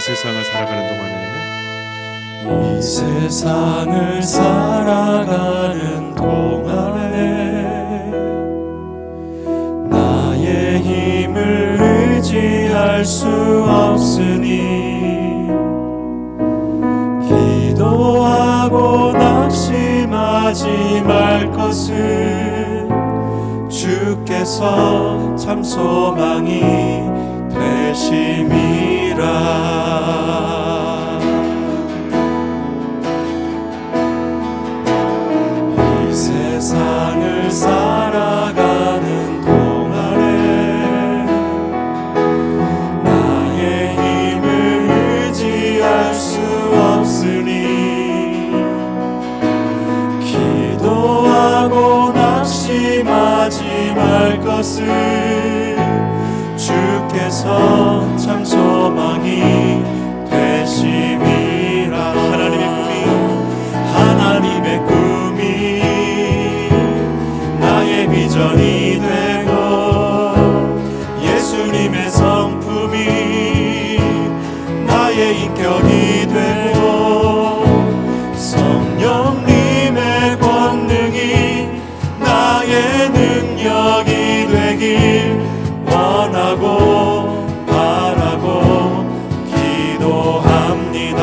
세상을 살아가는 동안에 이 세상을 살아가는 동안에 나의 힘을 의지할 수 없으니 기도하고 낙심하지 말 것을 주께서 참 소망이 되심이라. 세상을 살아가는 동안에 나의 힘을 의지할 수 없으니 기도하고 낙심하지 말 것을 주께서 참 소망이 되심이라. 하나님의 꿈이 나의 비전이 되고 예수님의 성품이 나의 인격이 되고 성령님의 권능이 나의 능력이 되길 원하고 바라고 기도합니다.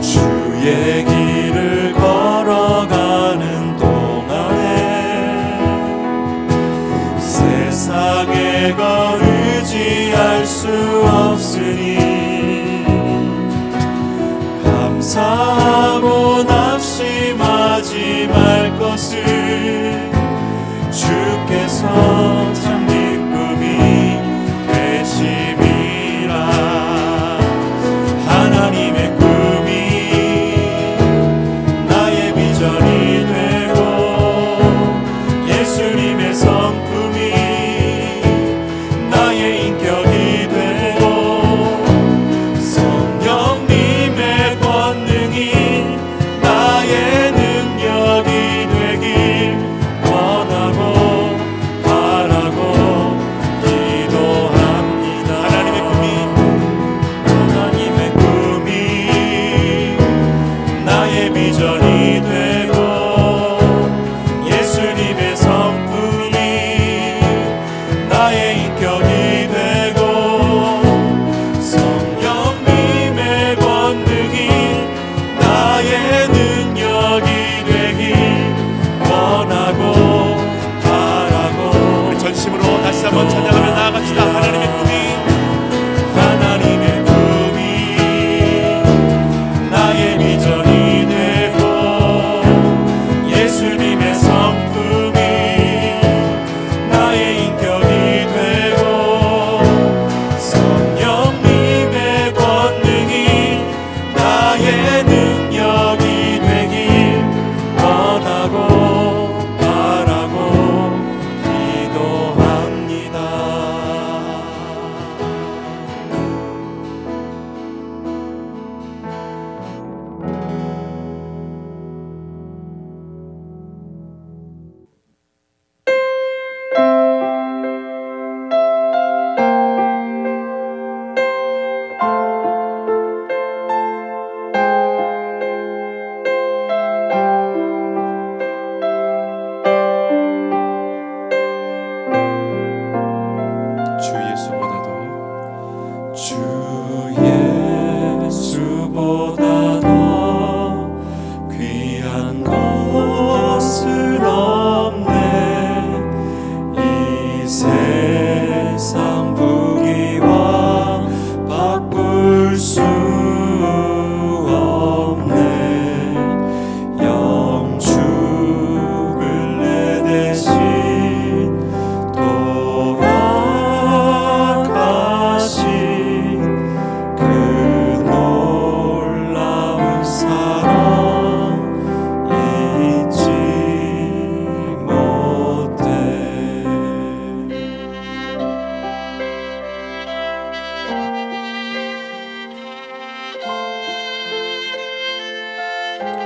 주의 길을 걸어가는 동안에 세상에 거 의지할 수 없으니 감사하고 낙심하지 말 것을 주께서 참 기쁨이 되심이라. 하나님의 예수님의 성품이 나의 인격이 되고 성령님의 권능이 나의 능력이 되길 원하고 바라고 기도합니다. 하나님의 꿈이 나의 비전이 되고 예수님의 성품이 나의 인격이 되고 성령님의 권능이 나의 능력이 되길 원하고 바라고. 우리 전심으로 다시 한번 찬양하며 나아갑시다. 하나님의 꿈이 나의 비전이 되고 예수님의 성품이 나의 인격이 되고 성령님의 권능이 나의 능력이 되길 원하고 바라고 기도합니다. 주 예수보다 더 귀한 것은 없네. 이 세상 부귀와 바꿀 수 없네. 영축을 내 대신 돌아가신 그 놀라운 사랑 잊지 못해.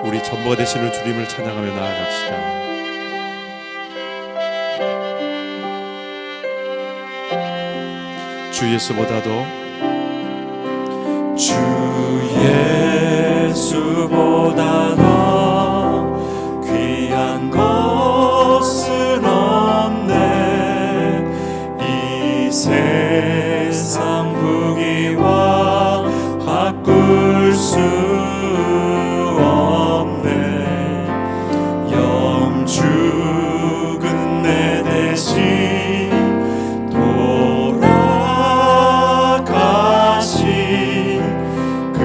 우리 전부가 되시는 주님을 찬양하며 나아갑시다. 주 예수보다도 주 예수보다도 귀한 것은 없네. 이 세상 부귀와 바꿀 수 없네. 영죽은 내 대신 돌아가신 그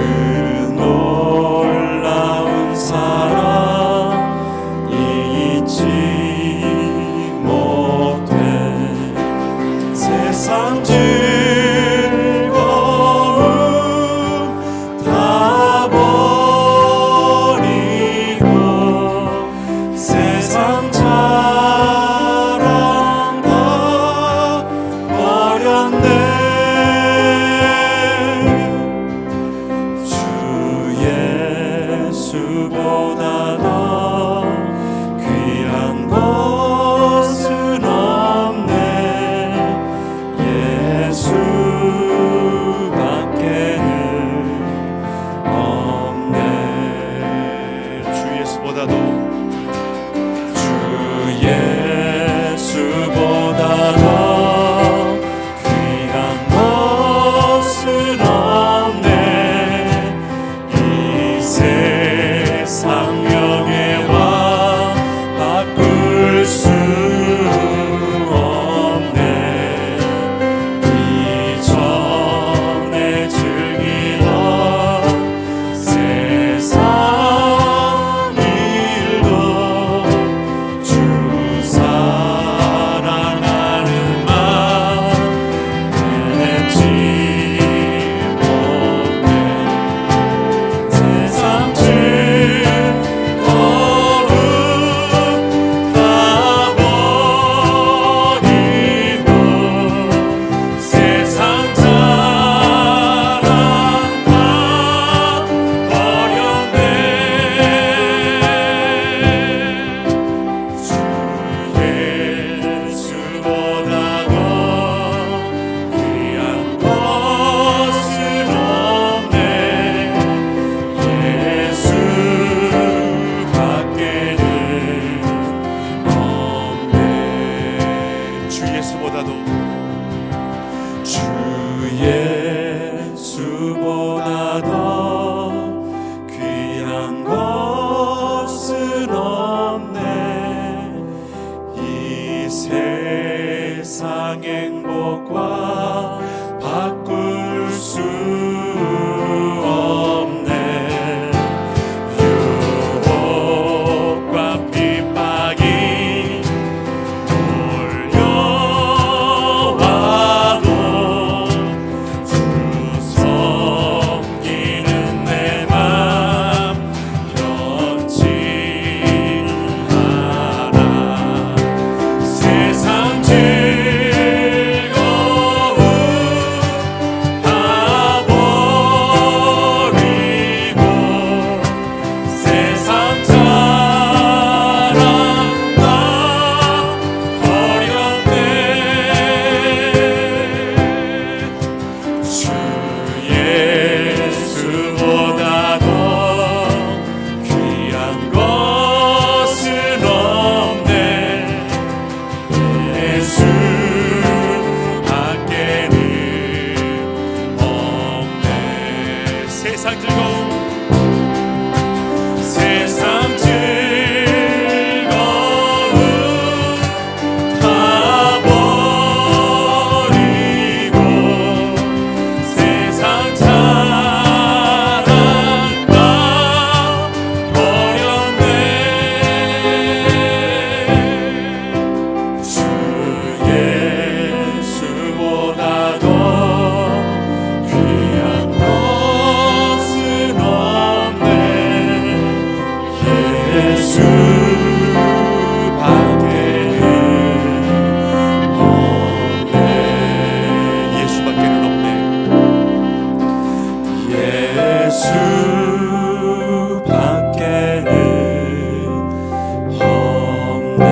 놀라운 사랑 잊지 못해. 세상 즐거움 다 버리고 세상 자랑 다 버렸네. 주 예수보다 더 귀한 것은 없네. 예수밖에는 없네. 주 예수보다도 주 예수보다 더 귀한 것은 없네. 이 세상 명예와 바꿀 수 없네. 이전에 즐기던 세상 일도 주 사랑하는 맘 내지 못해. 세상 즐거움 다 버리고 세상 자랑 다 버렸네. 주 예수보다 더 귀한 것은 없네. 예수밖에는 없네. 주 예수보다도 주 예수보다 더 귀한 것은 없네. 이 세상 행복과 바꿀 수 없네. 유혹과 핍박이 몰려와도 주 섬기는 내 맘 변치 않아. 세상 즐거움 다 버리고 세상 자랑 다 버렸네. 주 예수보다 더 귀한 것은 없네. 예수밖에는 없네. 세상 즐거움 세상 즐거움 다 버리고 세상 자랑 다 버렸네. 주 예수보다 더 귀한 것은 없네. 예수밖에는 없네. 예수밖에는 없네.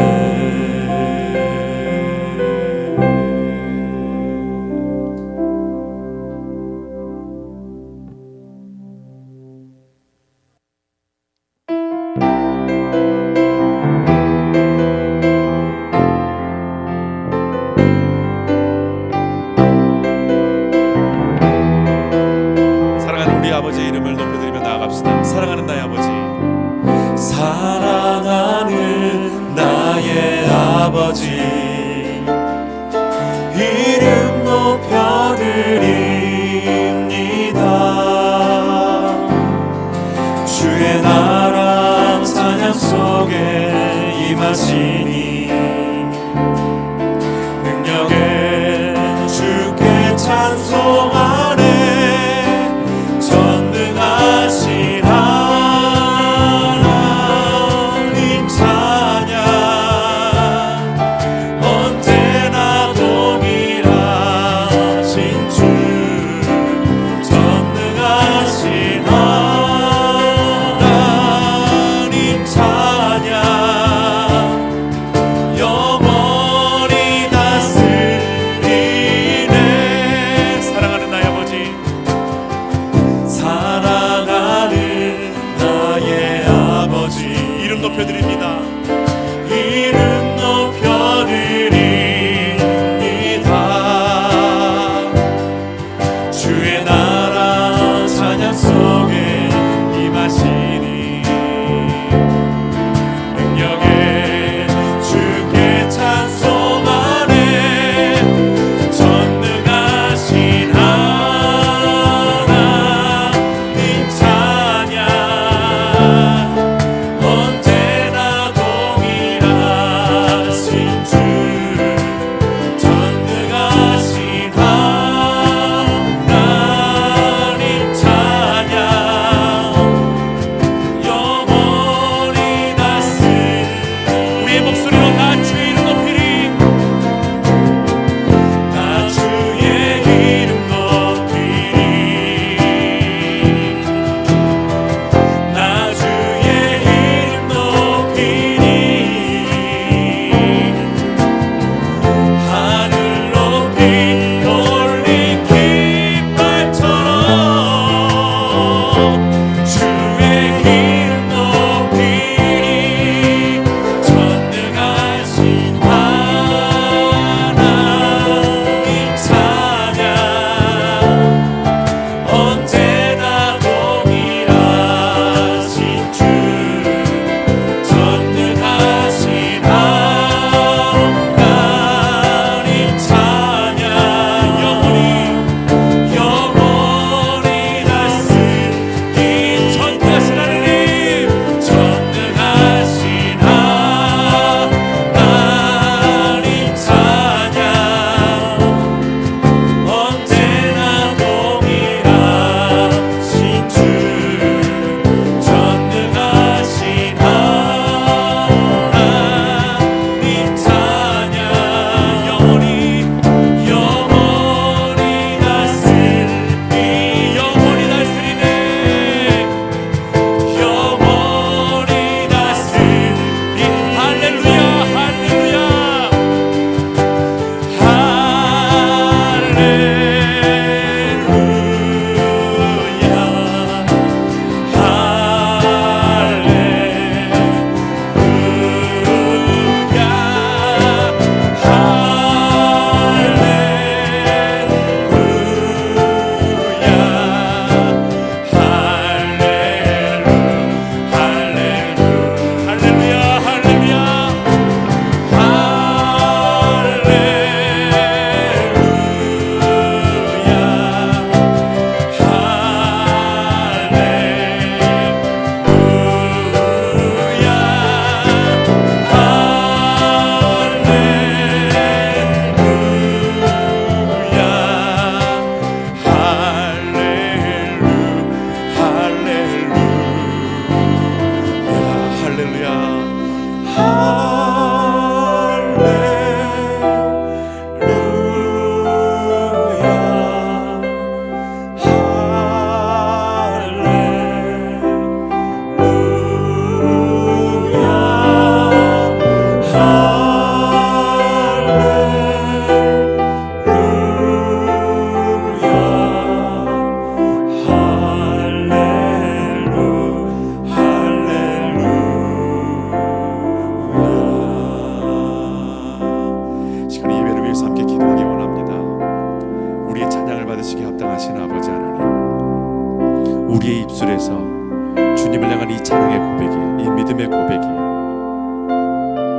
믿음의 고백이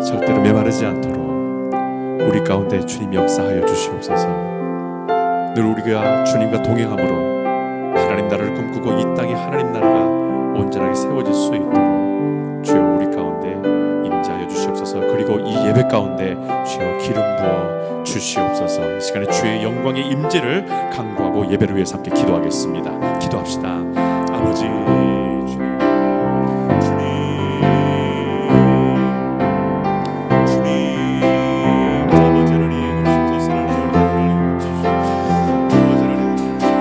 절대로 메마르지 않도록 우리 가운데 주님 역사하여 주시옵소서. 늘 우리가 주님과 동행함으로 하나님 나라를 꿈꾸고 이 땅에 하나님 나라가 온전하게 세워질 수 있도록 주여 우리 가운데 임재하여 주시옵소서. 그리고 이 예배 가운데 주여 기름 부어 주시옵소서. 이 시간에 주의 영광의 임재를 간구하고 예배를 위해서 함께 기도하겠습니다. 기도합시다. 아버지 주님, 아버지 하나님 그러십소서. 하나님 주시옵소서. 아버지 하나님 주시옵소서.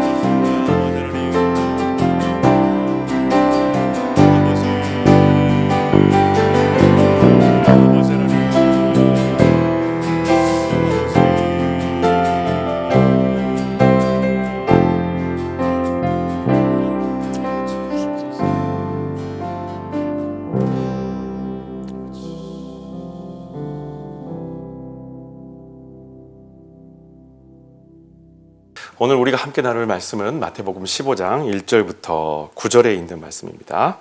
아버지 하나님 오늘 우리가 함께 나눌 말씀은 마태복음 15장 1절부터 9절에 있는 말씀입니다.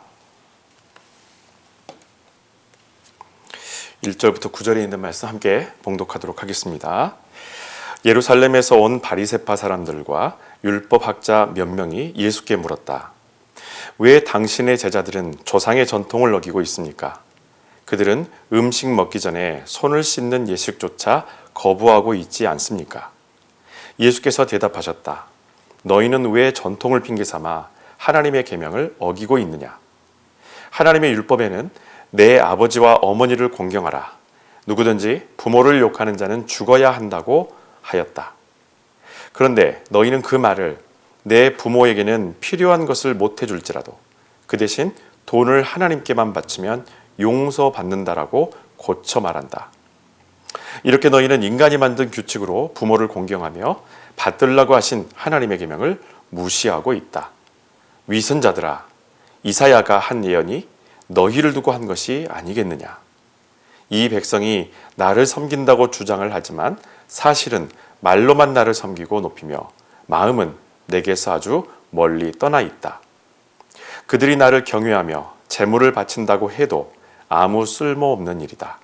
1절부터 9절에 있는 말씀 함께 봉독하도록 하겠습니다. 예루살렘에서 온 바리새파 사람들과 율법학자 몇 명이 예수께 물었다. 왜 당신의 제자들은 조상의 전통을 어기고 있습니까? 그들은 음식 먹기 전에 손을 씻는 예식조차 거부하고 있지 않습니까? 예수께서 대답하셨다. 너희는 왜 전통을 핑계삼아 하나님의 계명을 어기고 있느냐? 하나님의 율법에는 내 아버지와 어머니를 공경하라. 누구든지 부모를 욕하는 자는 죽어야 한다고 하였다. 그런데 너희는 그 말을 내 부모에게는 필요한 것을 못 해줄지라도 그 대신 돈을 하나님께만 바치면 용서받는다라고 고쳐 말한다. 이렇게 너희는 인간이 만든 규칙으로 부모를 공경하며 받들라고 하신 하나님의 계명을 무시하고 있다. 위선자들아, 이사야가 한 예언이 너희를 두고 한 것이 아니겠느냐? 이 백성이 나를 섬긴다고 주장을 하지만 사실은 말로만 나를 섬기고 높이며 마음은 내게서 아주 멀리 떠나 있다. 그들이 나를 경외하며 재물을 바친다고 해도 아무 쓸모없는 일이다.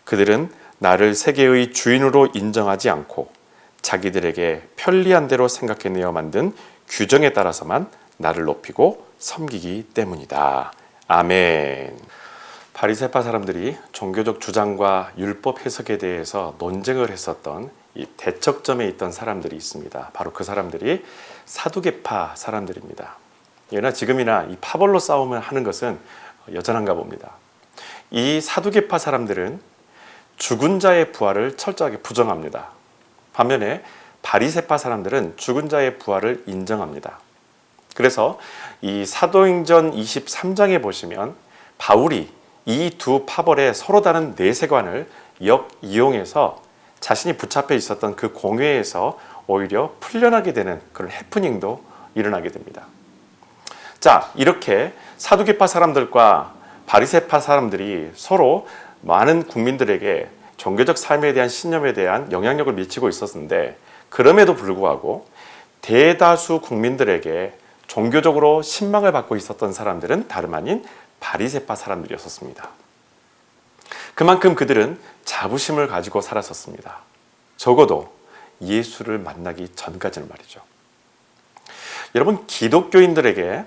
그들은 나를 세계의 주인으로 인정하지 않고 자기들에게 편리한 대로 생각해내어 만든 규정에 따라서만 나를 높이고 섬기기 때문이다. 아멘. 바리새파 사람들이 종교적 주장과 율법 해석에 대해서 논쟁을 했었던 이 대척점에 있던 사람들이 있습니다. 바로 그 사람들이 사두개파 사람들입니다. 예나 지금이나 이 파벌로 싸움을 하는 것은 여전한가 봅니다. 이 사두개파 사람들은 죽은 자의 부활을 철저하게 부정합니다. 반면에 바리새파 사람들은 죽은 자의 부활을 인정합니다. 그래서 이 사도행전 23장에 보시면 바울이 이 두 파벌의 서로 다른 내세관을 이용해서 자신이 붙잡혀 있었던 그 공회에서 오히려 풀려나게 되는 그런 해프닝도 일어나게 됩니다. 자, 이렇게 사두개파 사람들과 바리새파 사람들이 서로 많은 국민들에게 종교적 삶에 대한 신념에 대한 영향력을 미치고 있었는데 그럼에도 불구하고 대다수 국민들에게 종교적으로 신망을 받고 있었던 사람들은 다름 아닌 바리새파 사람들이었습니다. 그만큼 그들은 자부심을 가지고 살았었습니다. 적어도 예수를 만나기 전까지는 말이죠. 여러분, 기독교인들에게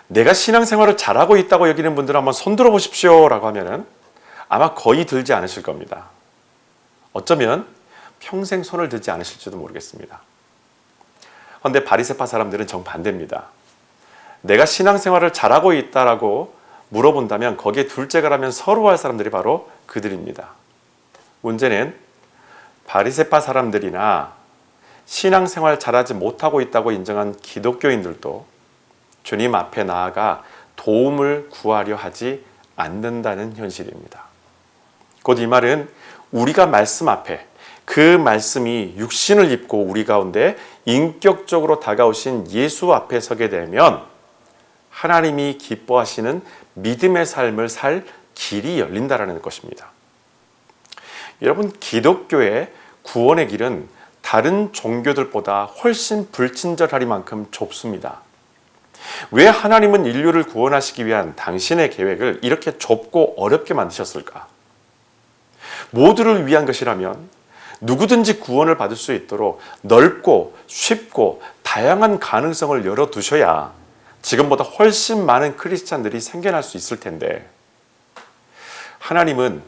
내가 신앙생활을 잘하고 있다고 여기는 분들은 한번 손 들어 보십시오 라고 하면은 아마 거의 들지 않으실 겁니다. 어쩌면 평생 손을 들지 않으실지도 모르겠습니다. 그런데 바리새파 사람들은 정반대입니다. 내가 신앙생활을 잘하고 있다라고 물어본다면 거기에 둘째가 라면 서러워할 사람들이 바로 그들입니다. 문제는 바리새파 사람들이나 신앙생활 잘하지 못하고 있다고 인정한 기독교인들도 주님 앞에 나아가 도움을 구하려 하지 않는다는 현실입니다. 곧 이 말은 우리가 말씀 앞에 그 말씀이 육신을 입고 우리 가운데 인격적으로 다가오신 예수 앞에 서게 되면 하나님이 기뻐하시는 믿음의 삶을 살 길이 열린다라는 것입니다. 여러분, 기독교의 구원의 길은 다른 종교들보다 훨씬 불친절하리만큼 좁습니다. 왜 하나님은 인류를 구원하시기 위한 당신의 계획을 이렇게 좁고 어렵게 만드셨을까? 모두를 위한 것이라면 누구든지 구원을 받을 수 있도록 넓고 쉽고 다양한 가능성을 열어두셔야 지금보다 훨씬 많은 크리스찬들이 생겨날 수 있을 텐데, 하나님은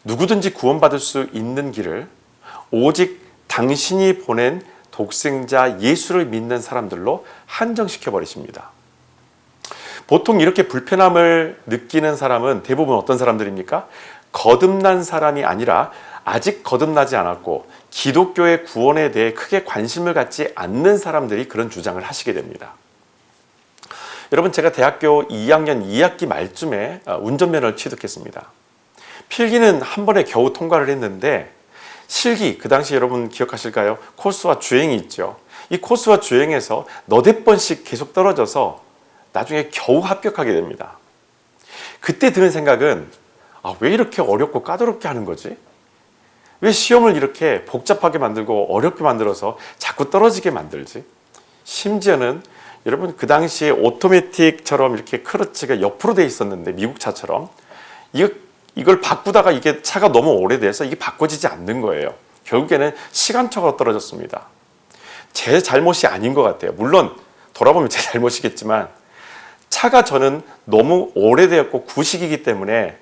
누구든지 구원받을 수 있는 길을 오직 당신이 보낸 독생자 예수를 믿는 사람들로 한정시켜 버리십니다. 보통 이렇게 불편함을 느끼는 사람은 대부분 어떤 사람들입니까? 거듭난 사람이 아니라 아직 거듭나지 않았고 기독교의 구원에 대해 크게 관심을 갖지 않는 사람들이 그런 주장을 하시게 됩니다. 여러분, 제가 대학교 2학년 2학기 말쯤에 운전면허를 취득했습니다. 필기는 한 번에 겨우 통과를 했는데, 실기, 그 당시 여러분 기억하실까요? 코스와 주행이 있죠. 이 코스와 주행에서 너댓 번씩 계속 떨어져서 나중에 겨우 합격하게 됩니다. 그때 드는 생각은, 왜 이렇게 어렵고 까다롭게 하는 거지? 왜 시험을 이렇게 복잡하게 만들고 어렵게 만들어서 자꾸 떨어지게 만들지? 심지어는 여러분, 그 당시에 오토매틱처럼 이렇게 크러치가 옆으로 돼 있었는데, 미국 차처럼 이걸 바꾸다가 이게 차가 너무 오래돼서 이게 바꿔지지 않는 거예요. 결국에는 시간차가 떨어졌습니다. 제 잘못이 아닌 것 같아요. 물론 돌아보면 제 잘못이겠지만, 차가 저는 너무 오래되었고 구식이기 때문에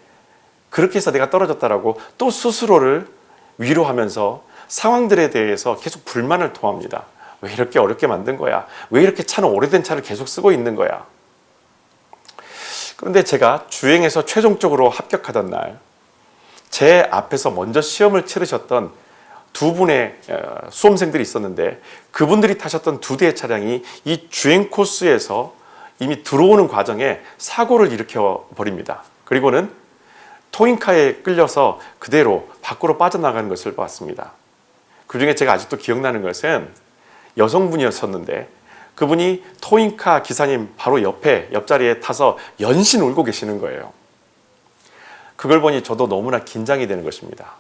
그렇게 해서 내가 떨어졌다라고 또 스스로를 위로하면서 상황들에 대해서 계속 불만을 토합니다. 왜 이렇게 어렵게 만든 거야? 왜 이렇게 차는 오래된 차를 계속 쓰고 있는 거야? 그런데 제가 주행에서 최종적으로 합격하던 날, 제 앞에서 먼저 시험을 치르셨던 두 분의 수험생들이 있었는데, 그분들이 타셨던 두 대의 차량이 이 주행 코스에서 이미 들어오는 과정에 사고를 일으켜 버립니다. 그리고는 토잉카에 끌려서 그대로 밖으로 빠져나가는 것을 봤습니다. 그 중에 제가 아직도 기억나는 것은 여성분이었었는데, 그분이 토잉카 기사님 바로 옆자리에 타서 연신 울고 계시는 거예요. 그걸 보니 저도 너무나 긴장이 되는 것입니다.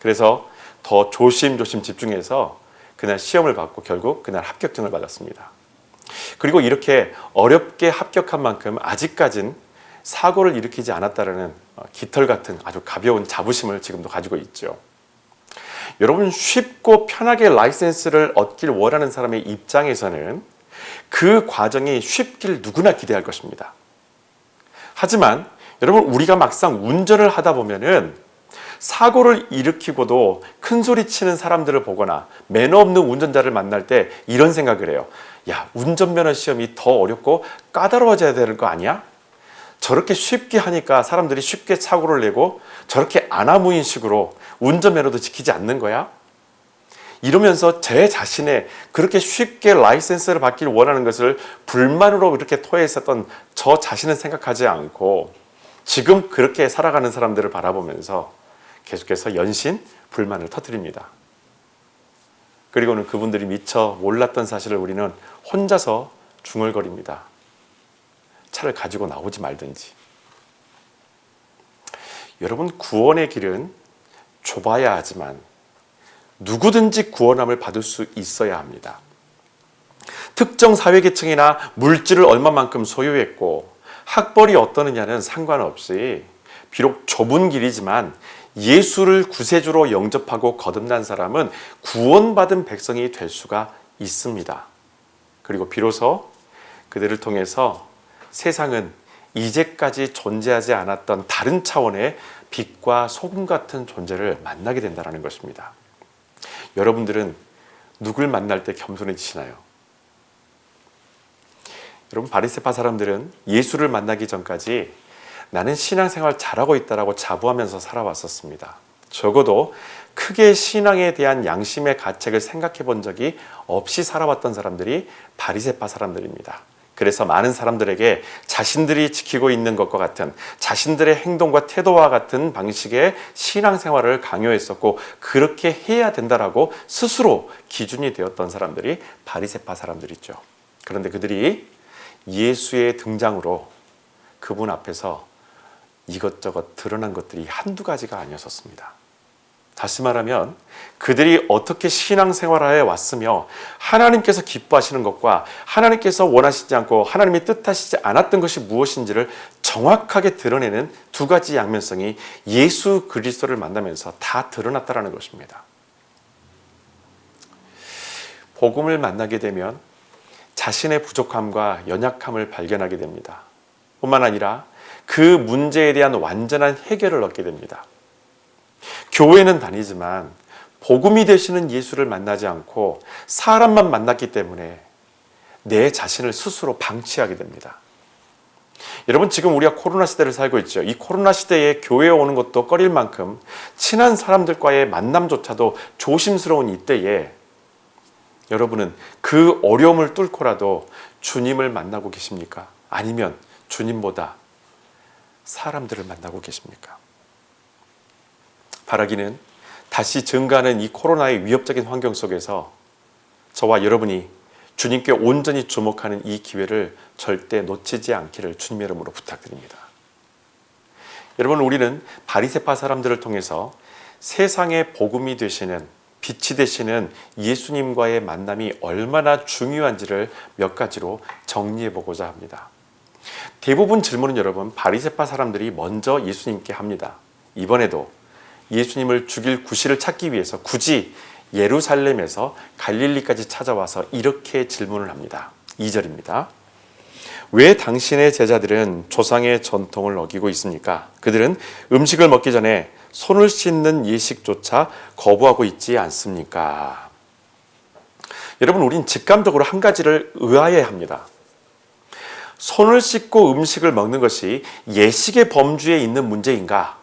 그래서 더 조심조심 집중해서 그날 시험을 받고 결국 그날 합격증을 받았습니다. 그리고 이렇게 어렵게 합격한 만큼 아직까진 사고를 일으키지 않았다는 깃털 같은 아주 가벼운 자부심을 지금도 가지고 있죠. 여러분, 쉽고 편하게 라이센스를 얻길 원하는 사람의 입장에서는 그 과정이 쉽길 누구나 기대할 것입니다. 하지만 여러분, 우리가 막상 운전을 하다 보면은 사고를 일으키고도 큰 소리 치는 사람들을 보거나 매너 없는 운전자를 만날 때 이런 생각을 해요. 야, 운전면허 시험이 더 어렵고 까다로워져야 되는 거 아니야? 저렇게 쉽게 하니까 사람들이 쉽게 사고를 내고 저렇게 아나무인식으로 운전면허도 지키지 않는 거야? 이러면서 제 자신의 그렇게 쉽게 라이센스를 받길 원하는 것을 불만으로 이렇게 토해했었던 저 자신은 생각하지 않고 지금 그렇게 살아가는 사람들을 바라보면서 계속해서 연신 불만을 터뜨립니다. 그리고는 그분들이 미처 몰랐던 사실을 우리는 혼자서 중얼거립니다. 차를 가지고 나오지 말든지. 여러분, 구원의 길은 좁아야 하지만 누구든지 구원함을 받을 수 있어야 합니다. 특정 사회계층이나 물질을 얼마만큼 소유했고 학벌이 어떠느냐는 상관없이 비록 좁은 길이지만 예수를 구세주로 영접하고 거듭난 사람은 구원받은 백성이 될 수가 있습니다. 그리고 비로소 그들을 통해서 세상은 이제까지 존재하지 않았던 다른 차원의 빛과 소금 같은 존재를 만나게 된다는 것입니다. 여러분들은 누굴 만날 때 겸손해지시나요? 여러분, 바리새파 사람들은 예수를 만나기 전까지 나는 신앙생활 잘하고 있다라고 자부하면서 살아왔었습니다. 적어도 크게 신앙에 대한 양심의 가책을 생각해 본 적이 없이 살아왔던 사람들이 바리새파 사람들입니다. 그래서 많은 사람들에게 자신들이 지키고 있는 것과 같은 자신들의 행동과 태도와 같은 방식의 신앙생활을 강요했었고 그렇게 해야 된다라고 스스로 기준이 되었던 사람들이 바리새파 사람들이죠. 그런데 그들이 예수의 등장으로 그분 앞에서 이것저것 드러난 것들이 한두 가지가 아니었었습니다. 다시 말하면 그들이 어떻게 신앙생활하에 왔으며 하나님께서 기뻐하시는 것과 하나님께서 원하시지 않고 하나님이 뜻하시지 않았던 것이 무엇인지를 정확하게 드러내는 두 가지 양면성이 예수 그리스도를 만나면서 다 드러났다는 것입니다. 복음을 만나게 되면 자신의 부족함과 연약함을 발견하게 됩니다. 뿐만 아니라 그 문제에 대한 완전한 해결을 얻게 됩니다. 교회는 다니지만 복음이 되시는 예수를 만나지 않고 사람만 만났기 때문에 내 자신을 스스로 방치하게 됩니다. 여러분, 지금 우리가 코로나 시대를 살고 있죠. 이 코로나 시대에 교회에 오는 것도 꺼릴 만큼 친한 사람들과의 만남조차도 조심스러운 이때에 여러분은 그 어려움을 뚫고라도 주님을 만나고 계십니까? 아니면 주님보다 사람들을 만나고 계십니까? 바라기는 다시 증가하는 이 코로나의 위협적인 환경 속에서 저와 여러분이 주님께 온전히 주목하는 이 기회를 절대 놓치지 않기를 주님의 이름으로 부탁드립니다. 여러분, 우리는 바리새파 사람들을 통해서 세상의 복음이 되시는, 빛이 되시는 예수님과의 만남이 얼마나 중요한지를 몇 가지로 정리해 보고자 합니다. 대부분 질문은 여러분, 바리새파 사람들이 먼저 예수님께 합니다. 이번에도 예수님을 죽일 구실을 찾기 위해서 굳이 예루살렘에서 갈릴리까지 찾아와서 이렇게 질문을 합니다. 2절입니다. 왜 당신의 제자들은 조상의 전통을 어기고 있습니까? 그들은 음식을 먹기 전에 손을 씻는 예식조차 거부하고 있지 않습니까? 여러분, 우린 직감적으로 한 가지를 의아해 합니다. 손을 씻고 음식을 먹는 것이 예식의 범주에 있는 문제인가?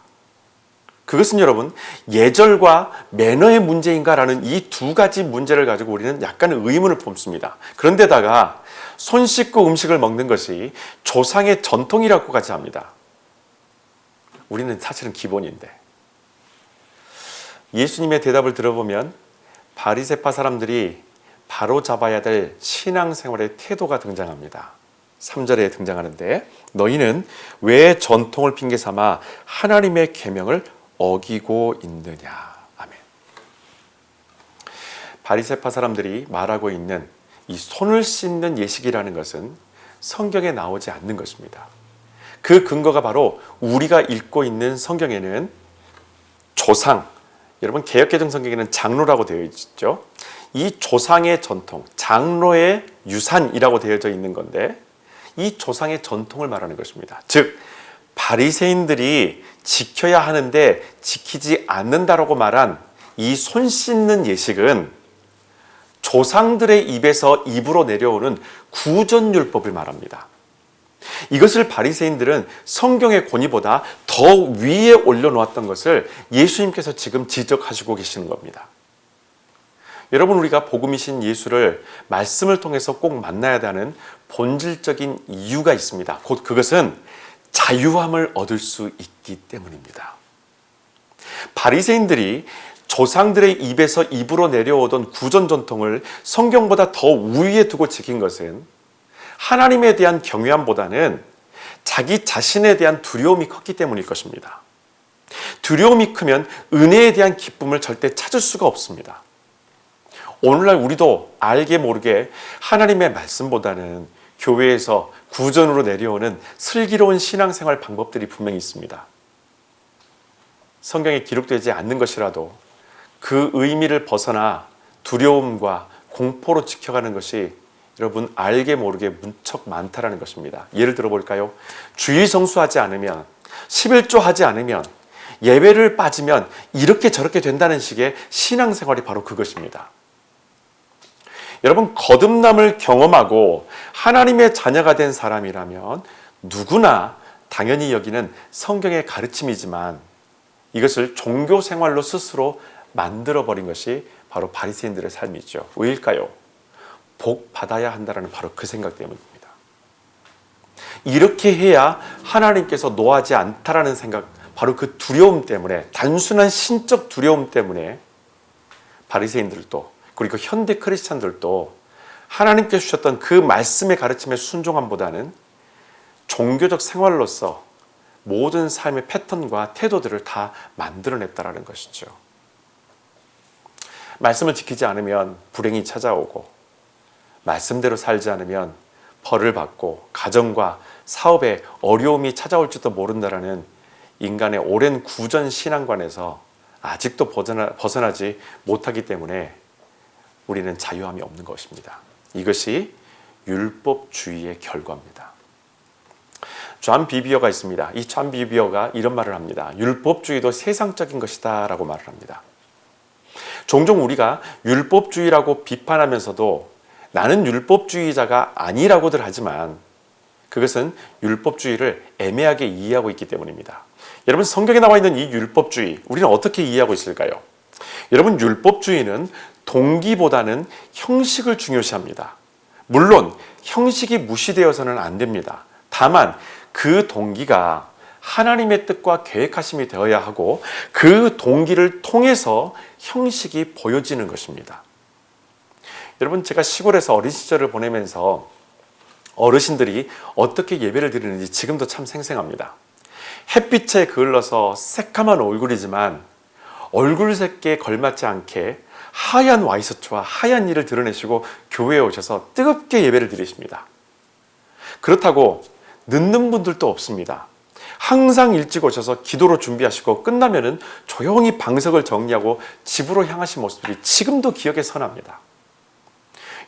그것은 여러분, 예절과 매너의 문제인가라는 이 두 가지 문제를 가지고 우리는 약간 의문을 품습니다. 그런데다가 손 씻고 음식을 먹는 것이 조상의 전통이라고까지 합니다. 우리는 사실은 기본인데. 예수님의 대답을 들어보면 바리새파 사람들이 바로잡아야 될 신앙생활의 태도가 등장합니다. 3절에 등장하는데, 너희는 왜 전통을 핑계삼아 하나님의 계명을 어기고 있느냐. 아멘. 바리새파 사람들이 말하고 있는 이 손을 씻는 예식이라는 것은 성경에 나오지 않는 것입니다. 그 근거가 바로 우리가 읽고 있는 성경에는 조상, 여러분 개역개정 성경에는 장로라고 되어 있죠. 이 조상의 전통, 장로의 유산이라고 되어져 있는 건데, 이 조상의 전통을 말하는 것입니다. 즉 바리새인들이 지켜야 하는데 지키지 않는다라고 말한 이 손 씻는 예식은 조상들의 입에서 입으로 내려오는 구전율법을 말합니다. 이것을 바리새인들은 성경의 권위보다 더 위에 올려놓았던 것을 예수님께서 지금 지적하시고 계시는 겁니다. 여러분, 우리가 복음이신 예수를 말씀을 통해서 꼭 만나야 하는 본질적인 이유가 있습니다. 곧 그것은 자유함을 얻을 수 있기 때문입니다. 바리새인들이 조상들의 입에서 입으로 내려오던 구전 전통을 성경보다 더 우위에 두고 지킨 것은 하나님에 대한 경외함보다는 자기 자신에 대한 두려움이 컸기 때문일 것입니다. 두려움이 크면 은혜에 대한 기쁨을 절대 찾을 수가 없습니다. 오늘날 우리도 알게 모르게 하나님의 말씀보다는 교회에서 구전으로 내려오는 슬기로운 신앙생활 방법들이 분명히 있습니다. 성경에 기록되지 않는 것이라도 그 의미를 벗어나 두려움과 공포로 지켜가는 것이 여러분 알게 모르게 무척 많다라는 것입니다. 예를 들어볼까요? 주일 성수하지 않으면, 11조 하지 않으면, 예배를 빠지면 이렇게 저렇게 된다는 식의 신앙생활이 바로 그것입니다. 여러분, 거듭남을 경험하고 하나님의 자녀가 된 사람이라면 누구나 당연히 여기는 성경의 가르침이지만 이것을 종교 생활로 스스로 만들어버린 것이 바로 바리새인들의 삶이죠. 왜일까요? 복 받아야 한다는 바로 그 생각 때문입니다. 이렇게 해야 하나님께서 노하지 않다라는 생각, 바로 그 두려움 때문에, 단순한 신적 두려움 때문에 바리새인들도, 그리고 현대 크리스찬들도 하나님께서 주셨던 그 말씀의 가르침에 순종함보다는 종교적 생활로서 모든 삶의 패턴과 태도들을 다 만들어냈다라는 것이죠. 말씀을 지키지 않으면 불행이 찾아오고, 말씀대로 살지 않으면 벌을 받고 가정과 사업에 어려움이 찾아올지도 모른다라는 인간의 오랜 구전 신앙관에서 아직도 벗어나지 못하기 때문에 우리는 자유함이 없는 것입니다. 이것이 율법주의의 결과입니다. 존 비비어가 있습니다. 이 존 비비어가 이런 말을 합니다. 율법주의도 세상적인 것이다 라고 말을 합니다. 종종 우리가 율법주의라고 비판하면서도 나는 율법주의자가 아니라고들 하지만 그것은 율법주의를 애매하게 이해하고 있기 때문입니다. 여러분, 성경에 나와 있는 이 율법주의, 우리는 어떻게 이해하고 있을까요? 여러분, 율법주의는 동기보다는 형식을 중요시합니다. 물론 형식이 무시되어서는 안 됩니다. 다만 그 동기가 하나님의 뜻과 계획하심이 되어야 하고 그 동기를 통해서 형식이 보여지는 것입니다. 여러분, 제가 시골에서 어린 시절을 보내면서 어르신들이 어떻게 예배를 드리는지 지금도 참 생생합니다. 햇빛에 그을러서 새까만 얼굴이지만 얼굴색에 걸맞지 않게 하얀 와이셔츠와 하얀 이를 드러내시고 교회에 오셔서 뜨겁게 예배를 드리십니다. 그렇다고 늦는 분들도 없습니다. 항상 일찍 오셔서 기도로 준비하시고 끝나면은 조용히 방석을 정리하고 집으로 향하신 모습들이 지금도 기억에 선합니다.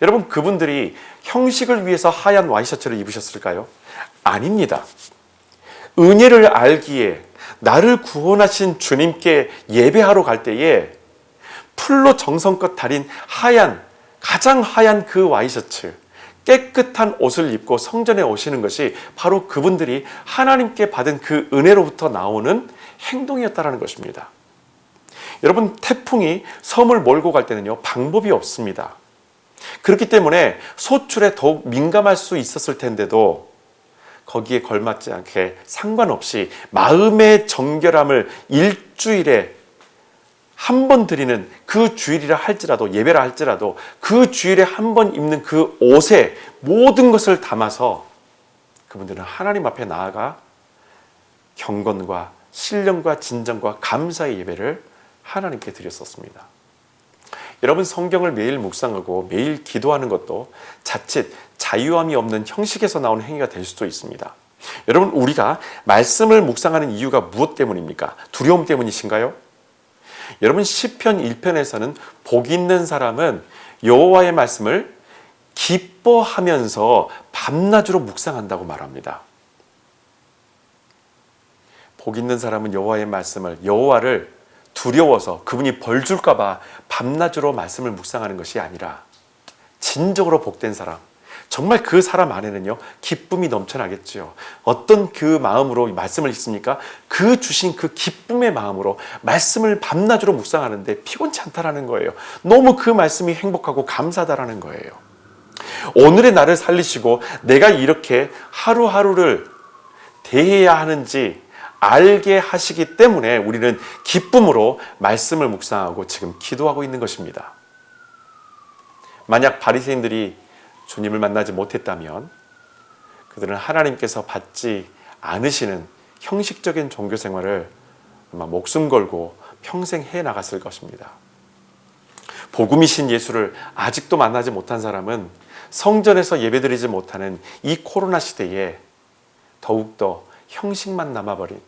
여러분, 그분들이 형식을 위해서 하얀 와이셔츠를 입으셨을까요? 아닙니다. 은혜를 알기에 나를 구원하신 주님께 예배하러 갈 때에 풀로 정성껏 달인 가장 하얀 그 와이셔츠, 깨끗한 옷을 입고 성전에 오시는 것이 바로 그분들이 하나님께 받은 그 은혜로부터 나오는 행동이었다는 것입니다. 여러분, 태풍이 섬을 몰고 갈 때는요, 방법이 없습니다. 그렇기 때문에 소출에 더욱 민감할 수 있었을 텐데도 거기에 걸맞지 않게 상관없이 마음의 정결함을 일주일에 한 번 드리는 그 주일이라 할지라도, 예배라 할지라도 그 주일에 한 번 입는 그 옷에 모든 것을 담아서 그분들은 하나님 앞에 나아가 경건과 신령과 진정과 감사의 예배를 하나님께 드렸었습니다. 여러분, 성경을 매일 묵상하고 매일 기도하는 것도 자칫 자유함이 없는 형식에서 나오는 행위가 될 수도 있습니다. 여러분, 우리가 말씀을 묵상하는 이유가 무엇 때문입니까? 두려움 때문이신가요? 여러분, 시편 1편에서는 복 있는 사람은 여호와의 말씀을 기뻐하면서 밤낮으로 묵상한다고 말합니다. 복 있는 사람은 여호와의 말씀을, 여호와를 두려워서 그분이 벌 줄까 봐 밤낮으로 말씀을 묵상하는 것이 아니라 진정으로 복된 사람, 정말 그 사람 안에는요 기쁨이 넘쳐나겠죠. 어떤 그 마음으로 말씀을 읽습니까? 그 주신 그 기쁨의 마음으로 말씀을 밤낮으로 묵상하는데 피곤치 않다라는 거예요. 너무 그 말씀이 행복하고 감사하다라는 거예요. 오늘의 나를 살리시고 내가 이렇게 하루하루를 대해야 하는지 알게 하시기 때문에 우리는 기쁨으로 말씀을 묵상하고 지금 기도하고 있는 것입니다. 만약 바리새인들이 주님을 만나지 못했다면 그들은 하나님께서 받지 않으시는 형식적인 종교 생활을 아마 목숨 걸고 평생 해 나갔을 것입니다. 복음이신 예수를 아직도 만나지 못한 사람은 성전에서 예배드리지 못하는 이 코로나 시대에 더욱더 형식만 남아버린,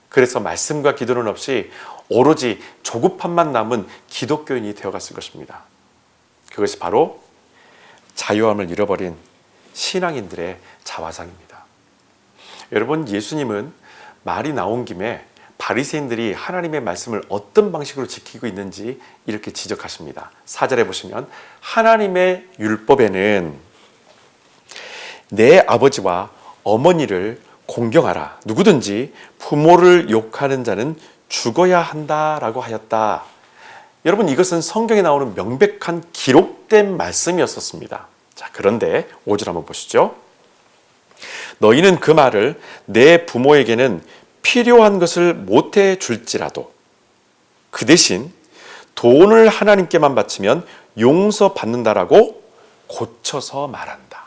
그래서 말씀과 기도는 없이 오로지 조급함만 남은 기독교인이 되어갔을 것입니다. 그것이 바로 자유함을 잃어버린 신앙인들의 자화상입니다. 여러분, 예수님은 말이 나온 김에 바리새인들이 하나님의 말씀을 어떤 방식으로 지키고 있는지 이렇게 지적하십니다. 4절에 보시면 하나님의 율법에는 내 아버지와 어머니를 공경하라. 누구든지 부모를 욕하는 자는 죽어야 한다라고 하였다. 여러분, 이것은 성경에 나오는 명백한 기록된 말씀이었습니다. 자, 그런데 5절 한번 보시죠. 너희는 그 말을 내 부모에게는 필요한 것을 못해 줄지라도 그 대신 돈을 하나님께만 바치면 용서받는다라고 고쳐서 말한다.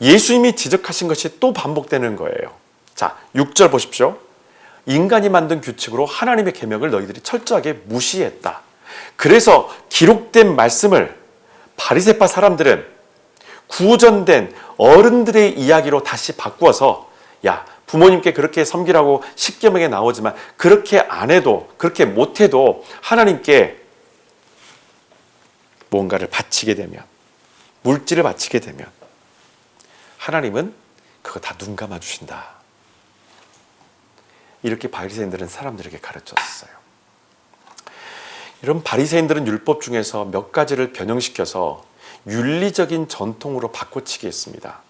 예수님이 지적하신 것이 또 반복되는 거예요. 자, 6절 보십시오. 인간이 만든 규칙으로 하나님의 계명을 너희들이 철저하게 무시했다. 그래서 기록된 말씀을 바리새파 사람들은 구전된 어른들의 이야기로 다시 바꾸어서 야, 부모님께 그렇게 섬기라고 십계명에 나오지만 그렇게 안 해도 그렇게 못 해도 하나님께 뭔가를 바치게 되면 물질을 바치게 되면 하나님은 그거 다 눈 감아 주신다. 이렇게 바리새인들은 사람들에게 가르쳤어요. 이런 바리새인들은 율법 중에서 몇 가지를 변형시켜서 윤리적인 전통으로 바꿔치기 했습니다.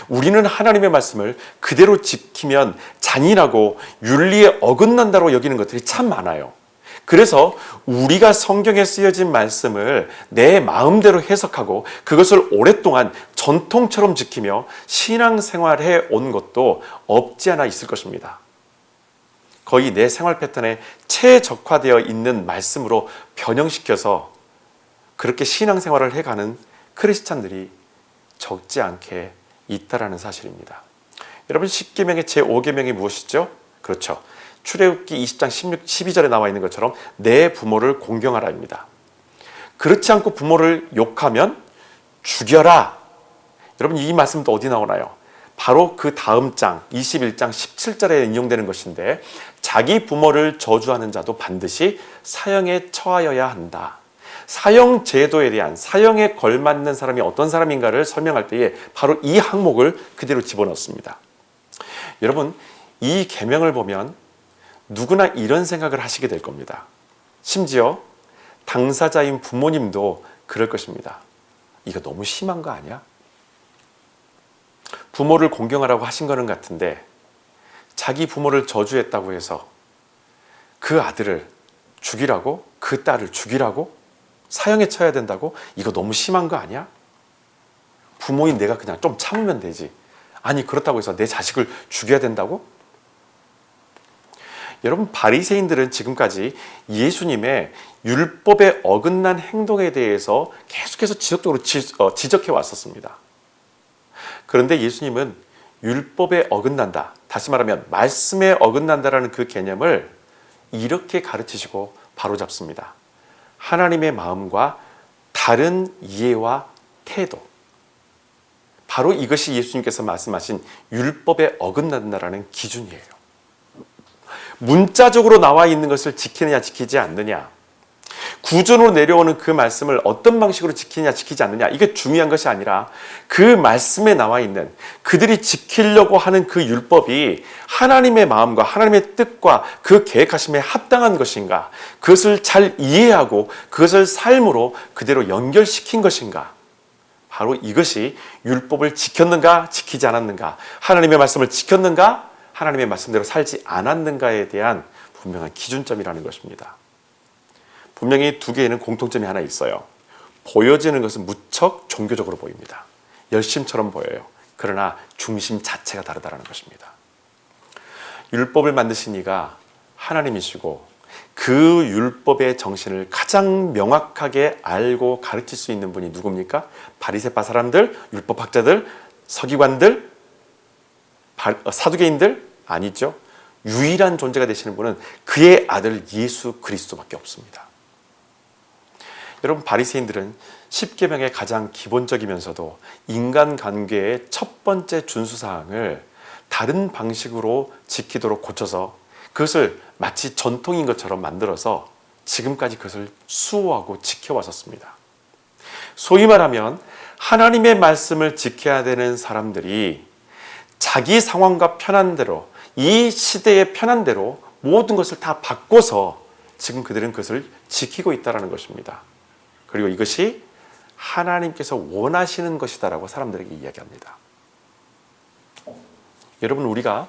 우리는 하나님의 말씀을 그대로 지키면 잔인하고 윤리에 어긋난다고 여기는 것들이 참 많아요. 그래서 우리가 성경에 쓰여진 말씀을 내 마음대로 해석하고 그것을 오랫동안 전통처럼 지키며 신앙생활해 온 것도 없지 않아 있을 것입니다. 거의 내 생활 패턴에 최적화되어 있는 말씀으로 변형시켜서 그렇게 신앙생활을 해가는 크리스찬들이 적지 않게 있다라는 사실입니다. 여러분, 10계명의 제5계명이 무엇이죠? 그렇죠. 출애굽기 20장 12절에 나와 있는 것처럼 내 부모를 공경하라입니다. 그렇지 않고 부모를 욕하면 죽여라. 여러분, 이 말씀도 어디 나오나요? 바로 그 다음 장 21장 17절에 인용되는 것인데 자기 부모를 저주하는 자도 반드시 사형에 처하여야 한다. 사형 제도에 대한 사형에 걸맞는 사람이 어떤 사람인가를 설명할 때에 바로 이 항목을 그대로 집어넣습니다. 여러분, 이 계명을 보면 누구나 이런 생각을 하시게 될 겁니다. 심지어 당사자인 부모님도 그럴 것입니다. 이거 너무 심한 거 아니야? 부모를 공경하라고 하신 거는 같은데 자기 부모를 저주했다고 해서 그 아들을 죽이라고? 그 딸을 죽이라고? 사형에 처해야 된다고? 이거 너무 심한 거 아니야? 부모인 내가 그냥 좀 참으면 되지. 아니, 그렇다고 해서 내 자식을 죽여야 된다고? 여러분, 바리새인들은 지금까지 예수님의 율법에 어긋난 행동에 대해서 계속해서 지속적으로 지적해 왔었습니다. 그런데 예수님은 율법에 어긋난다, 다시 말하면 말씀에 어긋난다라는 그 개념을 이렇게 가르치시고 바로잡습니다. 하나님의 마음과 다른 이해와 태도, 바로 이것이 예수님께서 말씀하신 율법에 어긋난다라는 기준이에요. 문자적으로 나와 있는 것을 지키느냐 지키지 않느냐, 구전으로 내려오는 그 말씀을 어떤 방식으로 지키느냐 지키지 않느냐, 이게 중요한 것이 아니라 그 말씀에 나와 있는 그들이 지키려고 하는 그 율법이 하나님의 마음과 하나님의 뜻과 그 계획하심에 합당한 것인가, 그것을 잘 이해하고 그것을 삶으로 그대로 연결시킨 것인가, 바로 이것이 율법을 지켰는가 지키지 않았는가, 하나님의 말씀을 지켰는가 하나님의 말씀대로 살지 않았는가에 대한 분명한 기준점이라는 것입니다. 분명히 두 개에는 공통점이 하나 있어요. 보여지는 것은 무척 종교적으로 보입니다. 열심처럼 보여요. 그러나 중심 자체가 다르다는 것입니다. 율법을 만드신 이가 하나님이시고 그 율법의 정신을 가장 명확하게 알고 가르칠 수 있는 분이 누굽니까? 바리새파 사람들, 율법학자들, 서기관들, 사두개인들? 아니죠. 유일한 존재가 되시는 분은 그의 아들 예수 그리스도밖에 없습니다. 여러분, 바리새인들은 10계명의 가장 기본적이면서도 인간관계의 첫 번째 준수사항을 다른 방식으로 지키도록 고쳐서 그것을 마치 전통인 것처럼 만들어서 지금까지 그것을 수호하고 지켜왔었습니다. 소위 말하면 하나님의 말씀을 지켜야 되는 사람들이 자기 상황과 편한 대로, 이 시대의 편한 대로 모든 것을 다 바꿔서 지금 그들은 그것을 지키고 있다는 것입니다. 그리고 이것이 하나님께서 원하시는 것이다라고 사람들에게 이야기합니다. 여러분, 우리가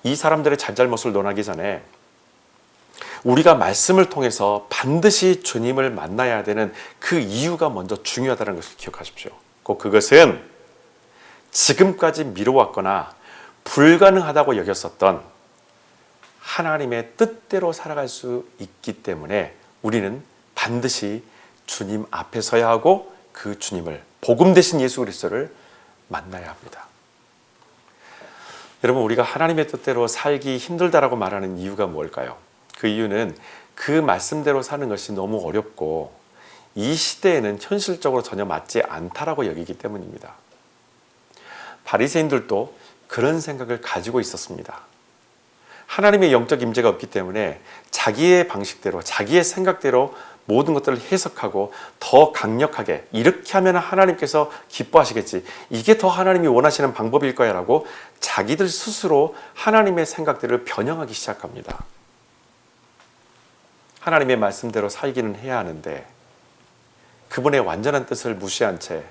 이 사람들의 잘잘못을 논하기 전에 우리가 말씀을 통해서 반드시 주님을 만나야 되는 그 이유가 먼저 중요하다는 것을 기억하십시오. 꼭 그것은 지금까지 미뤄왔거나 불가능하다고 여겼었던 하나님의 뜻대로 살아갈 수 있기 때문에 우리는 반드시 주님 앞에 서야 하고 그 주님을, 복음 되신 예수 그리스도를 만나야 합니다. 여러분, 우리가 하나님의 뜻대로 살기 힘들다라고 말하는 이유가 뭘까요? 그 이유는 그 말씀대로 사는 것이 너무 어렵고 이 시대에는 현실적으로 전혀 맞지 않다라고 여기기 때문입니다. 바리새인들도 그런 생각을 가지고 있었습니다. 하나님의 영적 임재가 없기 때문에 자기의 방식대로, 자기의 생각대로 모든 것들을 해석하고 더 강력하게 이렇게 하면 하나님께서 기뻐하시겠지, 이게 더 하나님이 원하시는 방법일 거야 라고 자기들 스스로 하나님의 생각들을 변형하기 시작합니다. 하나님의 말씀대로 살기는 해야 하는데 그분의 완전한 뜻을 무시한 채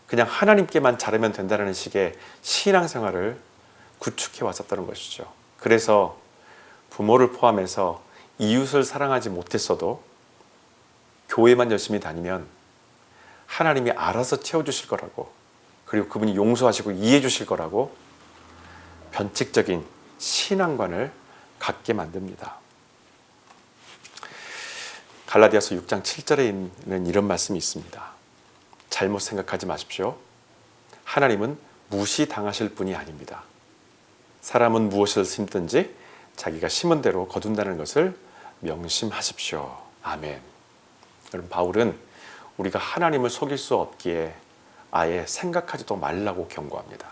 그냥 하나님께만 잘하면 된다는 식의 신앙생활을 구축해 왔었다는 것이죠. 그래서 부모를 포함해서 이웃을 사랑하지 못했어도 교회만 열심히 다니면 하나님이 알아서 채워주실 거라고, 그리고 그분이 용서하시고 이해해 주실 거라고 변칙적인 신앙관을 갖게 만듭니다. 갈라디아서 6장 7절에 있는 이런 말씀이 있습니다. 잘못 생각하지 마십시오. 하나님은 무시당하실 분이 아닙니다. 사람은 무엇을 심든지 자기가 심은 대로 거둔다는 것을 명심하십시오. 아멘. 여러분, 바울은 우리가 하나님을 속일 수 없기에 아예 생각하지도 말라고 경고합니다.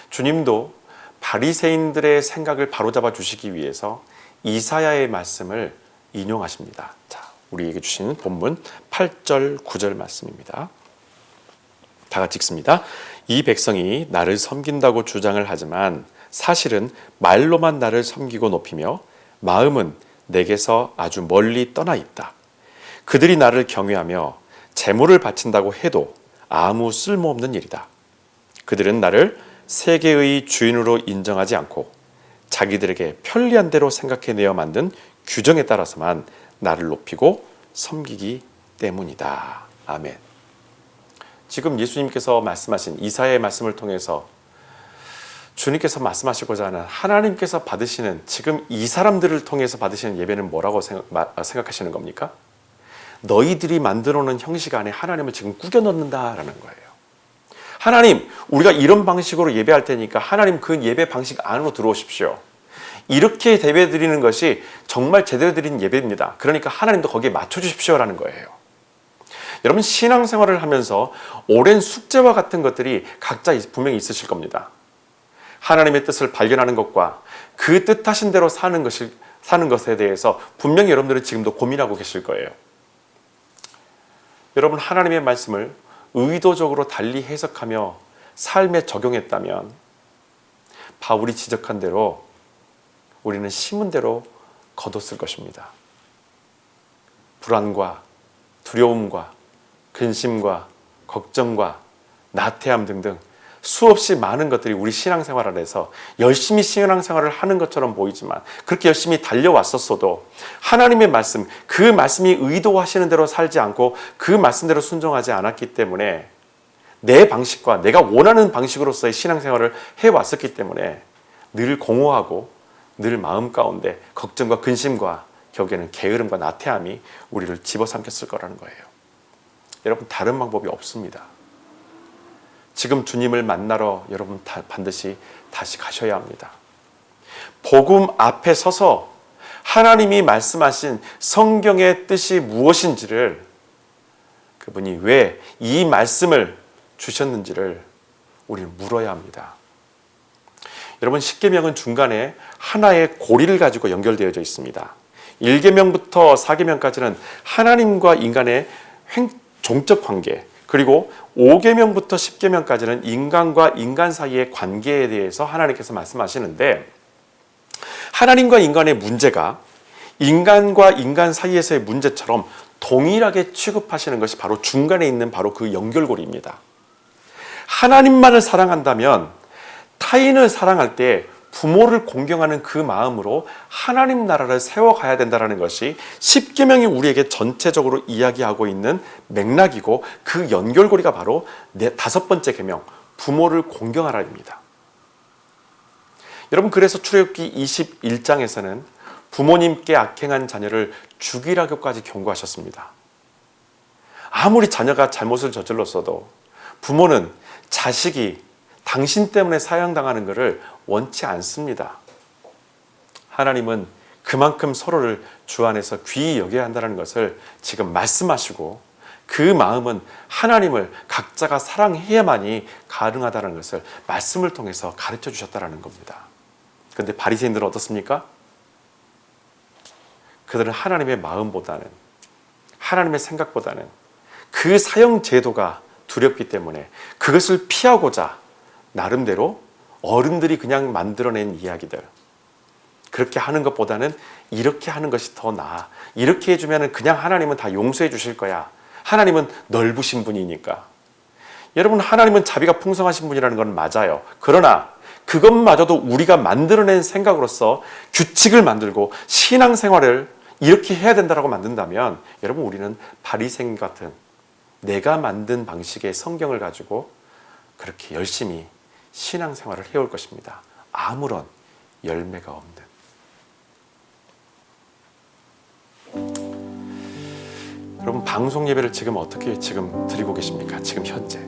주님도 바리새인들의 생각을 바로잡아 주시기 위해서 이사야의 말씀을 인용하십니다. 자, 우리에게 주신 본문 8절 9절 말씀입니다. 다 같이 읽습니다. 이 백성이 나를 섬긴다고 주장을 하지만 사실은 말로만 나를 섬기고 높이며 마음은 내게서 아주 멀리 떠나 있다. 그들이 나를 경외하며 제물을 바친다고 해도 아무 쓸모없는 일이다. 그들은 나를 세계의 주인으로 인정하지 않고 자기들에게 편리한 대로 생각해내어 만든 규정에 따라서만 나를 높이고 섬기기 때문이다. 아멘. 지금 예수님께서 말씀하신 이사야의 말씀을 통해서 주님께서 말씀하시고자 하는, 하나님께서 받으시는, 지금 이 사람들을 통해서 받으시는 예배는 뭐라고 생각하시는 겁니까? 너희들이 만들어 놓은 형식 안에 하나님을 지금 꾸겨 넣는다라는 거예요. 하나님, 우리가 이런 방식으로 예배할 테니까 하나님 그 예배 방식 안으로 들어오십시오. 이렇게 예배 드리는 것이 정말 제대로 드린 예배입니다. 그러니까 하나님도 거기에 맞춰주십시오라는 거예요. 여러분, 신앙생활을 하면서 오랜 숙제와 같은 것들이 각자 분명히 있으실 겁니다. 하나님의 뜻을 발견하는 것과 그 뜻하신 대로 사는 것에 대해서 분명히 여러분들은 지금도 고민하고 계실 거예요. 여러분, 하나님의 말씀을 의도적으로 달리 해석하며 삶에 적용했다면 바울이 지적한 대로 우리는 심은 대로 거뒀을 것입니다. 불안과 두려움과 근심과 걱정과 나태함 등등 수없이 많은 것들이 우리 신앙생활 안에서 열심히 신앙생활을 하는 것처럼 보이지만, 그렇게 열심히 달려왔었어도 하나님의 말씀, 그 말씀이 의도하시는 대로 살지 않고 그 말씀대로 순종하지 않았기 때문에 내 방식과 내가 원하는 방식으로서의 신앙생활을 해왔었기 때문에 늘 공허하고 늘 마음 가운데 걱정과 근심과 결국에는 게으름과 나태함이 우리를 집어삼켰을 거라는 거예요. 여러분, 다른 방법이 없습니다. 지금 주님을 만나러 여러분 반드시 다시 가셔야 합니다. 복음 앞에 서서 하나님이 말씀하신 성경의 뜻이 무엇인지를, 그분이 왜 이 말씀을 주셨는지를 우리는 물어야 합니다. 여러분, 십계명은 중간에 하나의 고리를 가지고 연결되어져 있습니다. 1계명부터 4계명까지는 하나님과 인간의 종적 관계, 그리고 5계명부터 10계명까지는 인간과 인간 사이의 관계에 대해서 하나님께서 말씀하시는데, 하나님과 인간의 문제가 인간과 인간 사이에서의 문제처럼 동일하게 취급하시는 것이 바로 중간에 있는 바로 그 연결고리입니다. 하나님만을 사랑한다면 타인을 사랑할 때 부모를 공경하는 그 마음으로 하나님 나라를 세워가야 된다는 것이 십계명이 우리에게 전체적으로 이야기하고 있는 맥락이고, 그 연결고리가 바로 5번째 계명, 부모를 공경하라입니다. 여러분, 그래서 출애굽기 21장에서는 부모님께 악행한 자녀를 죽이라고까지 경고하셨습니다. 아무리 자녀가 잘못을 저질렀어도 부모는 자식이 당신 때문에 사형당하는 것을 원치 않습니다. 하나님은 그만큼 서로를 주 안에서 귀히 여겨야 한다는 것을 지금 말씀하시고, 그 마음은 하나님을 각자가 사랑해야만이 가능하다는 것을 말씀을 통해서 가르쳐 주셨다는 겁니다. 그런데 바리새인들은 어떻습니까? 그들은 하나님의 마음보다는, 하나님의 생각보다는 그 사형 제도가 두렵기 때문에 그것을 피하고자 나름대로 어른들이 그냥 만들어낸 이야기들, 그렇게 하는 것보다는 이렇게 하는 것이 더 나아. 이렇게 해주면 그냥 하나님은 다 용서해 주실 거야. 하나님은 넓으신 분이니까. 여러분, 하나님은 자비가 풍성하신 분이라는 건 맞아요. 그러나 그것마저도 우리가 만들어낸 생각으로서 규칙을 만들고 신앙생활을 이렇게 해야 된다고 만든다면, 여러분, 우리는 바리새인 같은 내가 만든 방식의 성경을 가지고 그렇게 열심히 신앙생활을 해올 것입니다. 아무런 열매가 없는. 여러분, 방송 예배를 지금 어떻게 드리고 계십니까? 지금 현재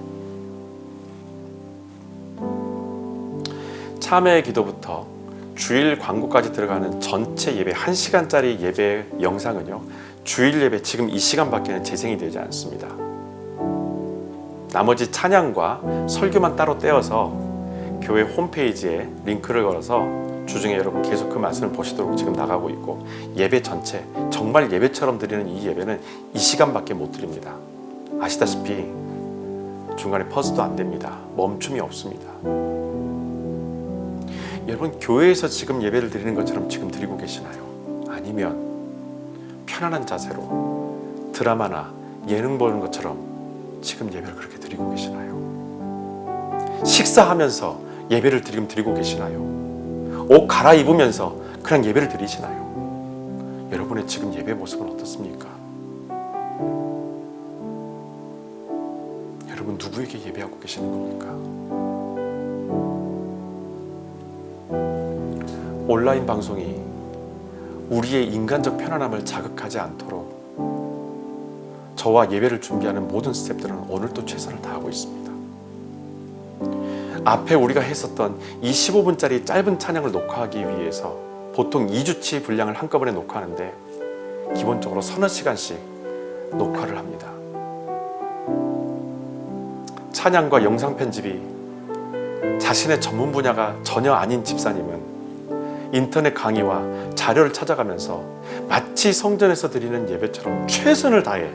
참회의 기도부터 주일 광고까지 들어가는 전체 예배 1시간짜리 예배 영상은요, 주일 예배 지금 이 시간밖에는 재생이 되지 않습니다. 나머지 찬양과 설교만 따로 떼어서 교회 홈페이지에 링크를 걸어서 주중에 여러분 계속 그 말씀을 보시도록 지금 나가고 있고, 예배 전체 정말 예배처럼 드리는 이 예배는 이 시간밖에 못 드립니다. 아시다시피 중간에 퍼즈도 안 됩니다. 멈춤이 없습니다. 여러분, 교회에서 지금 예배를 드리는 것처럼 지금 드리고 계시나요? 아니면 편안한 자세로 드라마나 예능 보는 것처럼 지금 예배를 그렇게 드리고 계시나요? 식사하면서 예배를 지금 드리고 계시나요? 옷 갈아입으면서 그냥 예배를 드리시나요? 여러분의 지금 예배 모습은 어떻습니까? 여러분, 누구에게 예배하고 계시는 겁니까? 온라인 방송이 우리의 인간적 편안함을 자극하지 않도록 저와 예배를 준비하는 모든 스태프들은 오늘도 최선을 다하고 있습니다. 앞에 우리가 했었던 이 15분짜리 짧은 찬양을 녹화하기 위해서 보통 2주치 분량을 한꺼번에 녹화하는데 기본적으로 서너 시간씩 녹화를 합니다. 찬양과 영상 편집이 자신의 전문 분야가 전혀 아닌 집사님은 인터넷 강의와 자료를 찾아가면서 마치 성전에서 드리는 예배처럼 최선을 다해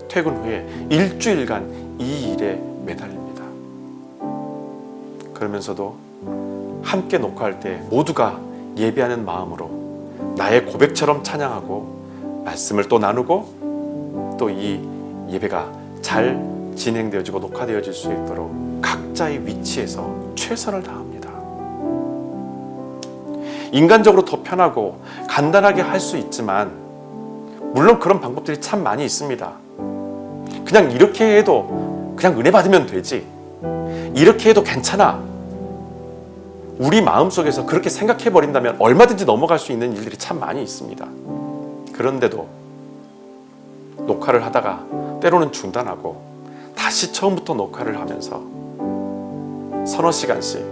퇴근 후에 일주일간 이 일에 매달립니다. 그러면서도 함께 녹화할 때 모두가 예배하는 마음으로 나의 고백처럼 찬양하고 말씀을 또 나누고 또 이 예배가 잘 진행되어지고 녹화되어질 수 있도록 각자의 위치에서 최선을 다합니다. 인간적으로 더 편하고 간단하게 할 수 있지만, 물론 그런 방법들이 참 많이 있습니다. 그냥 이렇게 해도 그냥 은혜 받으면 되지, 이렇게 해도 괜찮아, 우리 마음속에서 그렇게 생각해버린다면 얼마든지 넘어갈 수 있는 일들이 참 많이 있습니다. 그런데도 녹화를 하다가 때로는 중단하고 다시 처음부터 녹화를 하면서 서너 시간씩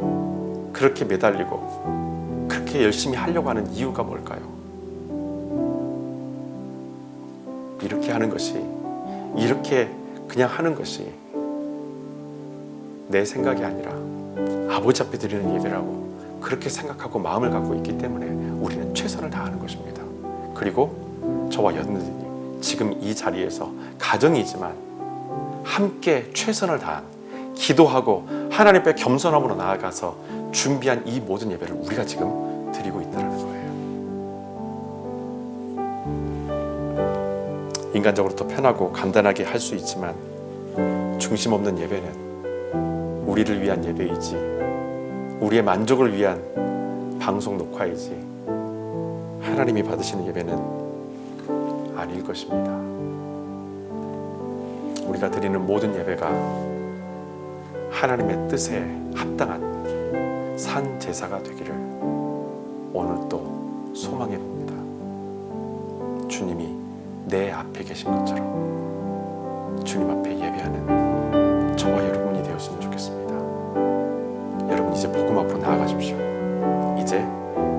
그렇게 매달리고 그렇게 열심히 하려고 하는 이유가 뭘까요? 이렇게 하는 것이, 이렇게 그냥 하는 것이 내 생각이 아니라 아버지 앞에 드리는 예배라고 그렇게 생각하고 마음을 갖고 있기 때문에 우리는 최선을 다하는 것입니다. 그리고 저와 여러분들이 지금 이 자리에서 가정이지만 함께 최선을 다한, 기도하고 하나님 앞에 겸손함으로 나아가서 준비한 이 모든 예배를 우리가 지금 드리고 있다는 거예요. 인간적으로 더 편하고 간단하게 할 수 있지만 중심 없는 예배는 우리를 위한 예배이지, 우리의 만족을 위한 방송 녹화이지, 하나님이 받으시는 예배는 아닐 것입니다. 우리가 드리는 모든 예배가 하나님의 뜻에 합당한 산 제사가 되기를 오늘 또 소망해 봅니다. 주님이 내 앞에 계신 것처럼 주님 앞에 예배하는 저와 여러분이 되었으면 좋겠습니다. 이제 복음 앞으로 나아가십시오. 이제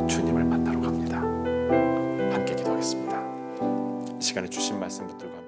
주님을 만나러 갑니다. 함께 기도하겠습니다. 이 시간에 주신 말씀 붙들고